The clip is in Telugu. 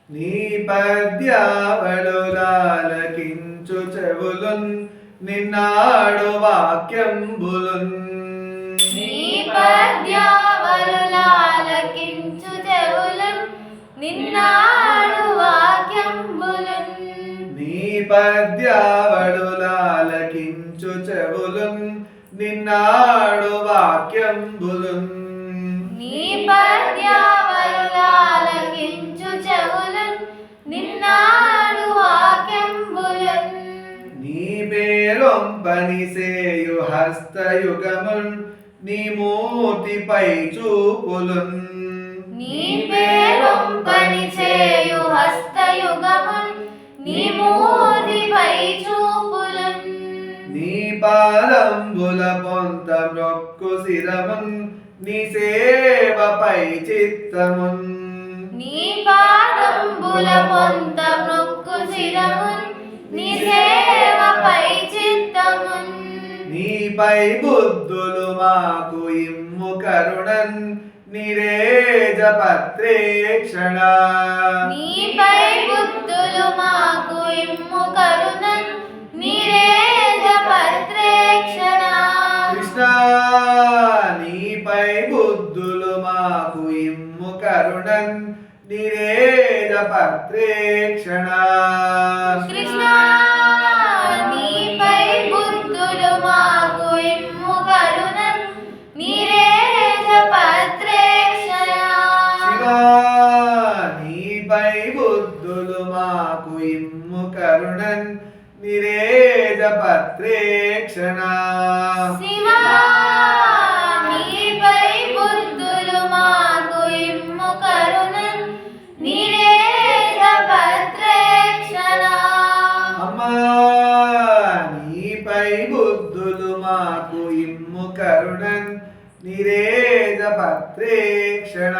నీ పద్యావళులాలకించు చెవులున్ నిన్నాడు వాక్యంబులున్ నీ పద్యావళులాలకించు చెవులున్ నిన్నాడు వాక్యంబులున్ నీ పద్యావళులాలకించు చెవులున్ నిన్నాడు వాక్యంబులున్ నీ పద్యావళులాలకించు చెవులున్ నిన్నాడు వాక్యంబులున్ నీ పేరొంపని సేయు హస్తయుగమున్ నీ మూర్తిపై చూపులున్ నీ పేరొంపని చేయు హస్తయుగమున్ నీ మూర్తిపై చూపులున్ నీ పాదంబుల పొంత మ్రొక్కు శిరమున్ నీ సేవపై చిత్తమున్ నీ పాదంబుల పొంత మొక్కు శిరమున్ నీ సేవపై చిత్తమున్ నీపై బుద్ధులు మాకు ఇమ్ము కరుణన్ నిరేజ పత్రేక్షణ నీపై బుద్ధులు మాకు ఇమ్ము కరుణన్ నిరేజ పత్రేక్షణ కృష్ణ నీపై బుద్ధులు మాకు ఇమ్ము కరుణన్ నిరేజ పత్రేక్షణ కృష్ణ నీపై బుద్ధులు మాకు ఇమ్ము కరుణన్ నిరేజ పత్రేక్షణ శివా నీపై బుద్ధులు మాకు ఇమ్ము కరుణన్ నిరేజ పత్రేక్షణ శివా నీపై బుద్ధులు మాకు ఇమ్ము కరుణన్ నిరేజ పత్రేక్షణ అమ్మా నీపై బుద్ధులు మాకు ఇమ్ము కరుణన్ నిరేజ పత్రేక్షణ